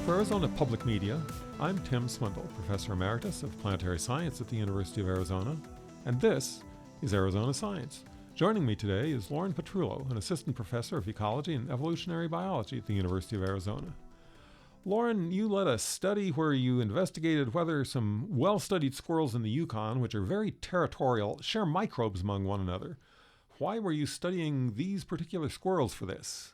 For Arizona Public Media, I'm Tim Swindle, Professor Emeritus of Planetary Science at the University of Arizona, and this is Arizona Science. Joining me today is Lauren Petrullo, an Assistant Professor of Ecology and Evolutionary Biology at the University of Arizona. Lauren, you led a study where you investigated whether some well-studied squirrels in the Yukon, which are very territorial, share microbes among one another. Why were you studying these particular squirrels for this?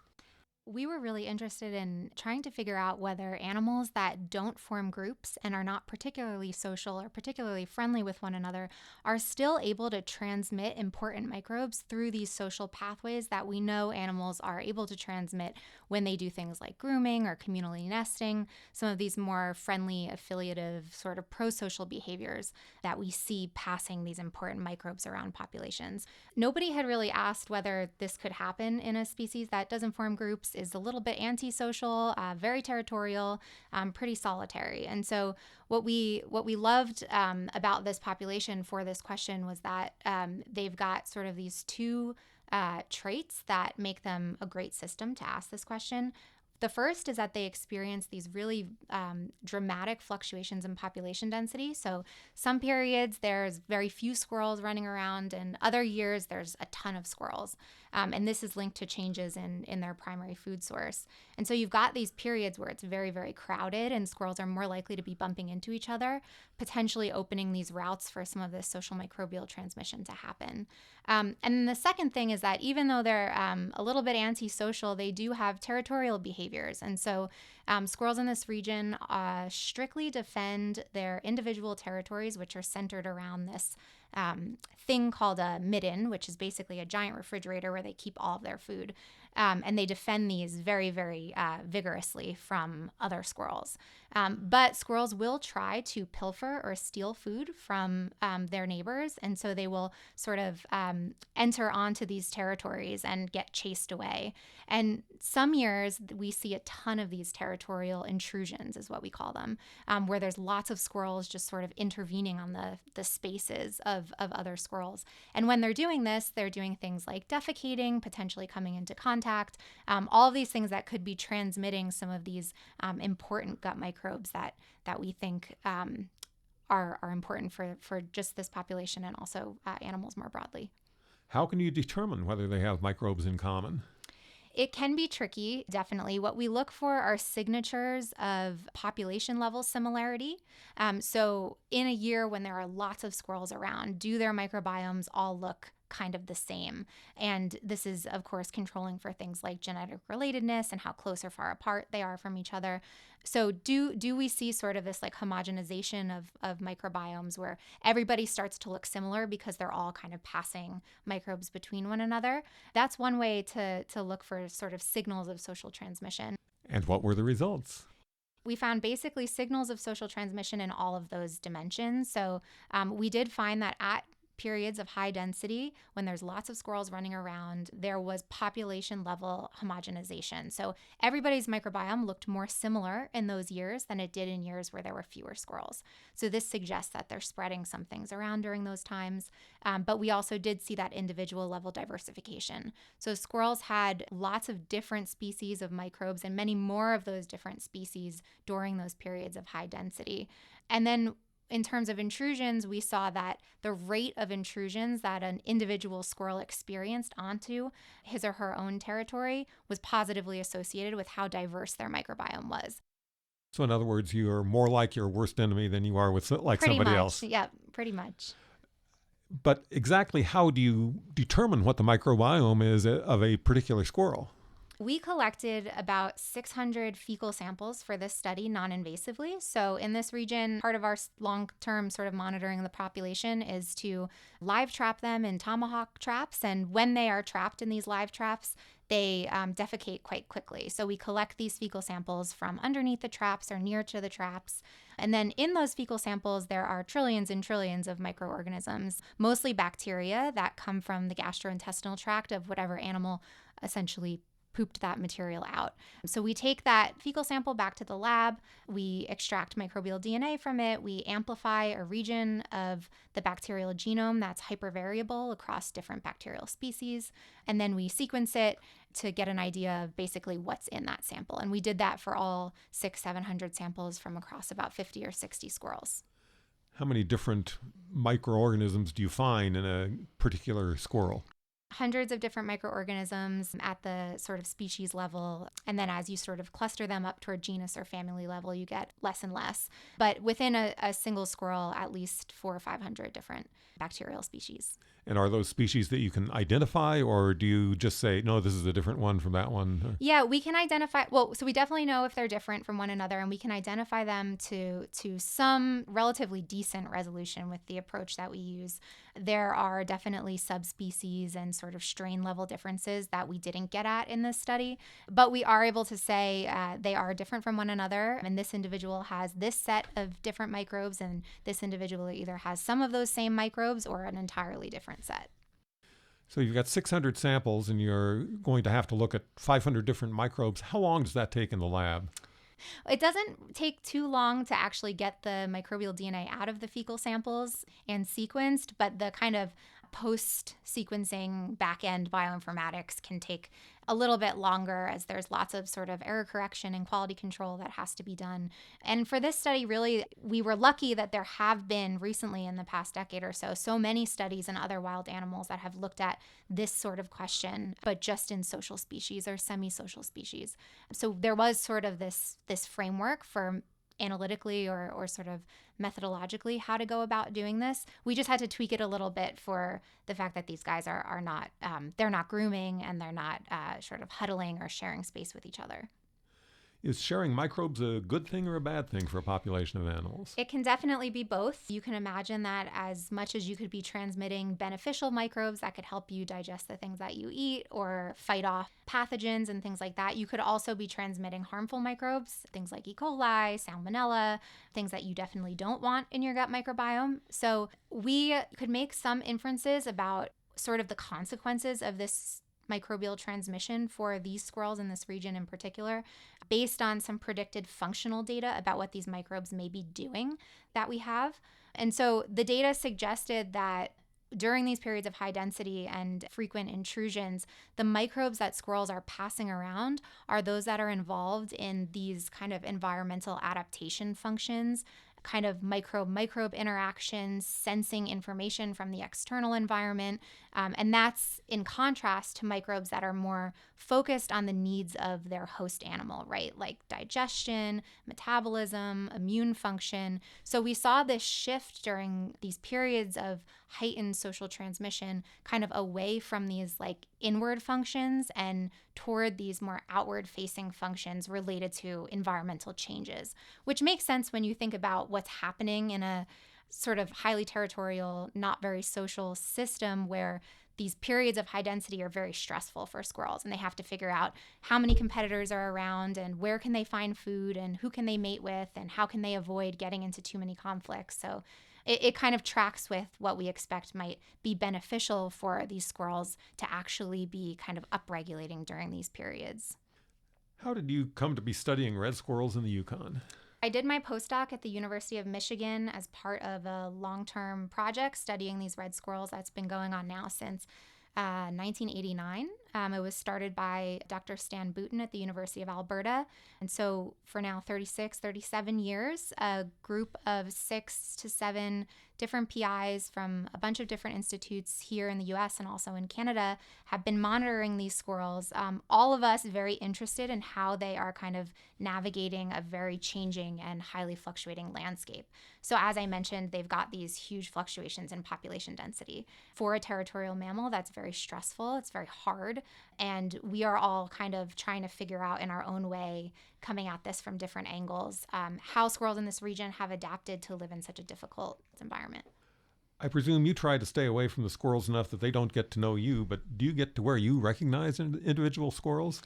We were really interested in trying to figure out whether animals that don't form groups and are not particularly social or particularly friendly with one another are still able to transmit important microbes through these social pathways that we know animals are able to transmit when they do things like grooming or communally nesting, some of these more friendly, affiliative, sort of pro-social behaviors that we see passing these important microbes around populations. Nobody had really asked whether this could happen in a species that doesn't form groups, is a little bit antisocial, very territorial, pretty solitary. And so what we loved about this population for this question was that they've got sort of these two traits that make them a great system to ask this question. The first is that they experience these really dramatic fluctuations in population density. So some periods there's very few squirrels running around, and other years there's a ton of squirrels. And this is linked to changes in their primary food source. And so you've got these periods where it's very, very crowded and squirrels are more likely to be bumping into each other, potentially opening these routes for some of this social microbial transmission to happen. And then the second thing is that even though they're a little bit antisocial, they do have territorial behaviors. And so squirrels in this region strictly defend their individual territories, which are centered around this thing called a midden, which is basically a giant refrigerator where they keep all of their food. And they defend these very, very vigorously from other squirrels. But squirrels will try to pilfer or steal food from their neighbors. And so they will sort of enter onto these territories and get chased away. And some years we see a ton of these territorial intrusions, is what we call them, where there's lots of squirrels just sort of intervening on the spaces of other squirrels. And when they're doing this, they're doing things like defecating, potentially coming into contact, all of these things that could be transmitting some of these important gut microbes that we think are important for just this population and also animals more broadly. How can you determine whether they have microbes in common? It can be tricky, definitely. What we look for are signatures of population level similarity. So in a year when there are lots of squirrels around, do their microbiomes all look kind of the same? And this is, of course, controlling for things like genetic relatedness and how close or far apart they are from each other. So do we see sort of this like homogenization of microbiomes where everybody starts to look similar because they're all kind of passing microbes between one another? That's one way to look for sort of signals of social transmission. And what were the results? We found basically signals of social transmission in all of those dimensions. So we did find that at periods of high density, when there's lots of squirrels running around, there was population level homogenization. So everybody's microbiome looked more similar in those years than it did in years where there were fewer squirrels. So this suggests that they're spreading some things around during those times. But we also did see that individual level diversification. So squirrels had lots of different species of microbes and many more of those different species during those periods of high density. And then in terms of intrusions, we saw that the rate of intrusions that an individual squirrel experienced onto his or her own territory was positively associated with how diverse their microbiome was. So in other words, you are more like your worst enemy than you are with like Pretty somebody much. else. Yeah, pretty much. But exactly how do you determine what the microbiome is of a particular squirrel? We collected about 600 fecal samples for this study non-invasively. So in this region, part of our long-term sort of monitoring of the population is to live trap them in tomahawk traps. And when they are trapped in these live traps, they defecate quite quickly. So we collect these fecal samples from underneath the traps or near to the traps. And then in those fecal samples, there are trillions and trillions of microorganisms, mostly bacteria that come from the gastrointestinal tract of whatever animal essentially pooped that material out. So we take that fecal sample back to the lab, we extract microbial DNA from it, we amplify a region of the bacterial genome that's hypervariable across different bacterial species, and then we sequence it to get an idea of basically what's in that sample. And we did that for all 700 samples from across about 50 or 60 squirrels. How many different microorganisms do you find in a particular squirrel? Hundreds of different microorganisms at the sort of species level. And then as you sort of cluster them up toward genus or family level, you get less and less. But within a single squirrel, at least 400 or 500 different bacterial species. And are those species that you can identify, or do you just say, no, this is a different one from that one? Yeah, we can identify, so we definitely know if they're different from one another, and we can identify them to some relatively decent resolution with the approach that we use. There are definitely subspecies and sort of strain level differences that we didn't get at in this study, but we are able to say they are different from one another, and this individual has this set of different microbes, and this individual either has some of those same microbes or an entirely different set. So you've got 600 samples and you're going to have to look at 500 different microbes. How long does that take in the lab? It doesn't take too long to actually get the microbial DNA out of the fecal samples and sequenced, but the kind of post-sequencing back-end bioinformatics can take a little bit longer, as there's lots of sort of error correction and quality control that has to be done. And for this study, really, we were lucky that there have been recently in the past decade or so many studies in other wild animals that have looked at this sort of question, but just in social species or semi-social species. So there was sort of this framework for analytically or sort of methodologically how to go about doing this. We just had to tweak it a little bit for the fact that these guys are not, they're not grooming, and they're not sort of huddling or sharing space with each other. Is sharing microbes a good thing or a bad thing for a population of animals? It can definitely be both. You can imagine that as much as you could be transmitting beneficial microbes that could help you digest the things that you eat or fight off pathogens and things like that, you could also be transmitting harmful microbes, things like E. coli, salmonella, things that you definitely don't want in your gut microbiome. So we could make some inferences about sort of the consequences of this microbial transmission for these squirrels in this region in particular, based on some predicted functional data about what these microbes may be doing that we have. And so the data suggested that during these periods of high density and frequent intrusions, the microbes that squirrels are passing around are those that are involved in these kind of environmental adaptation functions, kind of microbe interactions, sensing information from the external environment. And that's in contrast to microbes that are more focused on the needs of their host animal, right? Like digestion, metabolism, immune function. So we saw this shift during these periods of heightened social transmission, kind of away from these like inward functions and toward these more outward facing functions related to environmental changes, which makes sense when you think about what's happening in a sort of highly territorial, not very social system where these periods of high density are very stressful for squirrels, and they have to figure out how many competitors are around and where can they find food and who can they mate with and how can they avoid getting into too many conflicts. So it kind of tracks with what we expect might be beneficial for these squirrels to actually be kind of upregulating during these periods. How did you come to be studying red squirrels in the Yukon? I did my postdoc at the University of Michigan as part of a long-term project studying these red squirrels that's been going on now since 1989. It was started by Dr. Stan Booten at the University of Alberta. And so for now 37 years, a group of 6 to 7 different PIs from a bunch of different institutes here in the US and also in Canada have been monitoring these squirrels, all of us very interested in how they are kind of navigating a very changing and highly fluctuating landscape. So as I mentioned, they've got these huge fluctuations in population density. For a territorial mammal, that's very stressful, it's very hard, and we are all kind of trying to figure out in our own way, coming at this from different angles, how squirrels in this region have adapted to live in such a difficult environment. I presume you try to stay away from the squirrels enough that they don't get to know you, but do you get to where you recognize individual squirrels?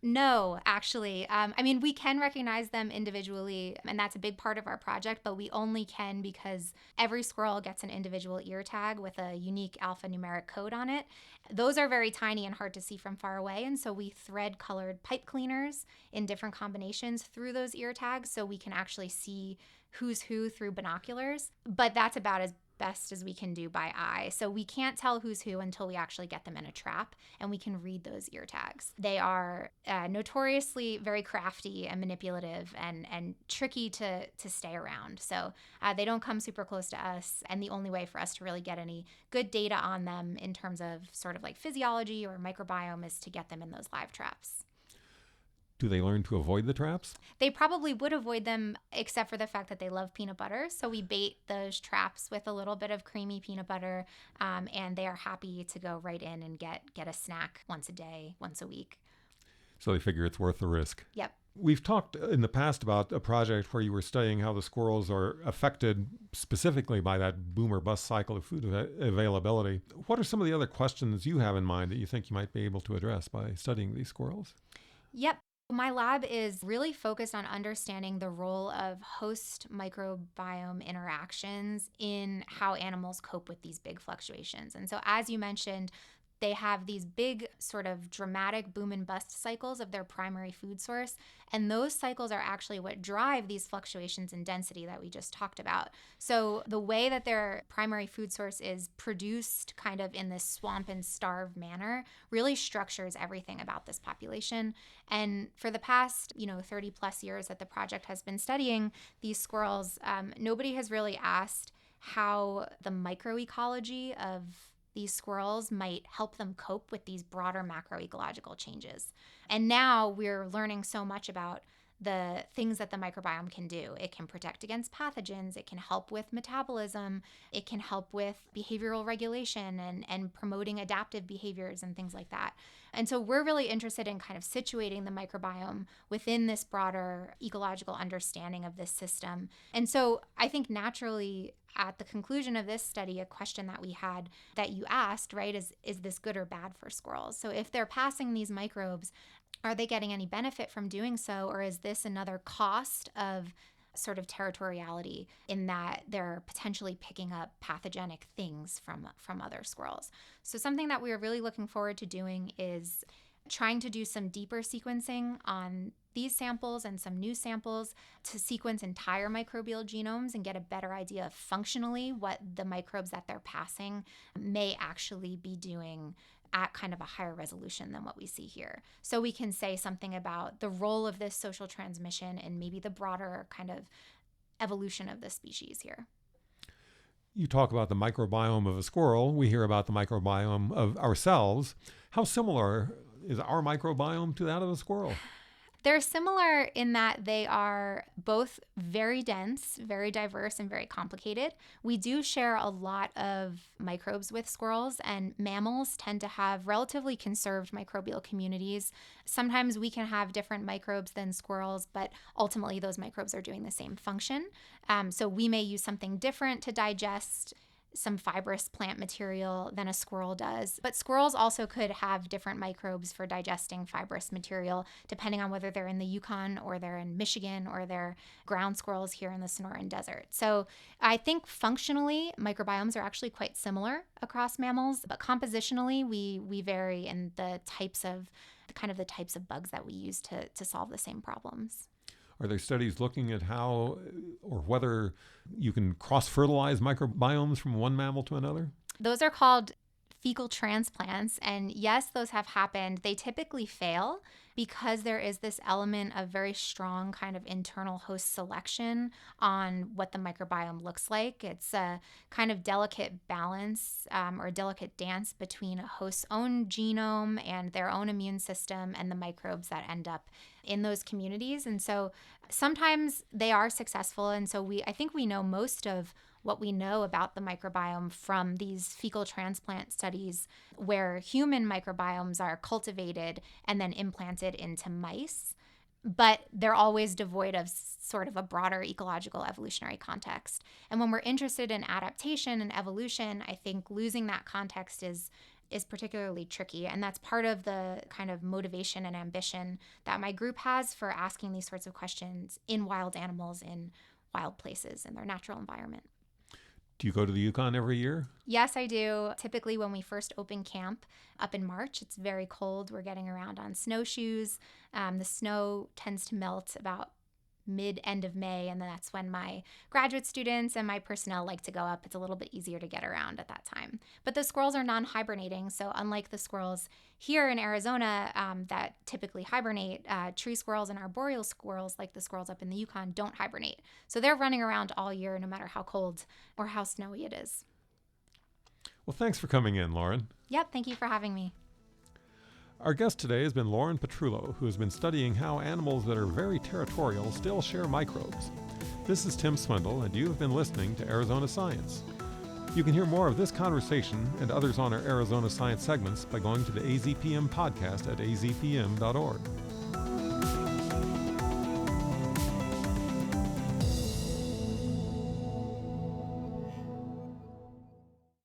No, actually. I mean, we can recognize them individually, and that's a big part of our project, but we only can because every squirrel gets an individual ear tag with a unique alphanumeric code on it. Those are very tiny and hard to see from far away, and so we thread colored pipe cleaners in different combinations through those ear tags so we can actually see who's who through binoculars. But that's about as best as we can do by eye. So we can't tell who's who until we actually get them in a trap and we can read those ear tags. They are notoriously very crafty and manipulative and tricky to stay around. So they don't come super close to us. And the only way for us to really get any good data on them in terms of sort of like physiology or microbiome is to get them in those live traps. Do they learn to avoid the traps? They probably would avoid them except for the fact that they love peanut butter. So we bait those traps with a little bit of creamy peanut butter, and they are happy to go right in and get a snack once a day, once a week. So they figure it's worth the risk. Yep. We've talked in the past about a project where you were studying how the squirrels are affected specifically by that boom or bust cycle of food availability. What are some of the other questions you have in mind that you think you might be able to address by studying these squirrels? Yep. My lab is really focused on understanding the role of host microbiome interactions in how animals cope with these big fluctuations. And so, as you mentioned, they have these big sort of dramatic boom and bust cycles of their primary food source. And those cycles are actually what drive these fluctuations in density that we just talked about. So the way that their primary food source is produced kind of in this swamp and starve manner really structures everything about this population. And for the past, 30 plus years that the project has been studying these squirrels, nobody has really asked how the microecology of these squirrels might help them cope with these broader macroecological changes. And now we're learning so much about the things that the microbiome can do. It can protect against pathogens, it can help with metabolism, it can help with behavioral regulation and promoting adaptive behaviors and things like that. And so we're really interested in kind of situating the microbiome within this broader ecological understanding of this system. And so I think naturally at the conclusion of this study, a question that we had that you asked, right, is this good or bad for squirrels? So if they're passing these microbes, are they getting any benefit from doing so? Or is this another cost of sort of territoriality in that they're potentially picking up pathogenic things from other squirrels? So something that we are really looking forward to doing is trying to do some deeper sequencing on these samples and some new samples to sequence entire microbial genomes and get a better idea of functionally what the microbes that they're passing may actually be doing at kind of a higher resolution than what we see here. So we can say something about the role of this social transmission and maybe the broader kind of evolution of the species here. You talk about the microbiome of a squirrel. We hear about the microbiome of ourselves. How similar is our microbiome to that of a squirrel? They're similar in that they are both very dense, very diverse, and very complicated. We do share a lot of microbes with squirrels, and mammals tend to have relatively conserved microbial communities. Sometimes we can have different microbes than squirrels, but ultimately those microbes are doing the same function. So we may use something different to digest some fibrous plant material than a squirrel does. But squirrels also could have different microbes for digesting fibrous material, depending on whether they're in the Yukon or they're in Michigan or they're ground squirrels here in the Sonoran Desert. So I think functionally, microbiomes are actually quite similar across mammals, but compositionally, we vary in the types of bugs that we use to solve the same problems. Are there studies looking at how or whether you can cross-fertilize microbiomes from one mammal to another? Those are called fecal transplants. And yes, those have happened. They typically fail because there is this element of very strong kind of internal host selection on what the microbiome looks like. It's a kind of delicate balance or delicate dance between a host's own genome and their own immune system and the microbes that end up in those communities. And so sometimes they are successful. And so I think we know most of what we know about the microbiome from these fecal transplant studies where human microbiomes are cultivated and then implanted into mice, but they're always devoid of sort of a broader ecological evolutionary context. And when we're interested in adaptation and evolution, I think losing that context is is particularly tricky. And that's part of the kind of motivation and ambition that my group has for asking these sorts of questions in wild animals, in wild places, in their natural environment. Do you go to the Yukon every year? Yes, I do. Typically, when we first open camp up in March, it's very cold. We're getting around on snowshoes. The snow tends to melt about end of May, and that's when my graduate students and my personnel like to go up. It's a little bit easier to get around at that time. But the squirrels are non-hibernating, so unlike the squirrels here in Arizona that typically hibernate, tree squirrels and arboreal squirrels, like the squirrels up in the Yukon, don't hibernate. So they're running around all year, no matter how cold or how snowy it is. Well, thanks for coming in, Lauren. Yep, thank you for having me. Our guest today has been Lauren Petrullo, who has been studying how animals that are very territorial still share microbes. This is Tim Swindle, and you have been listening to Arizona Science. You can hear more of this conversation and others on our Arizona Science segments by going to the AZPM podcast at azpm.org.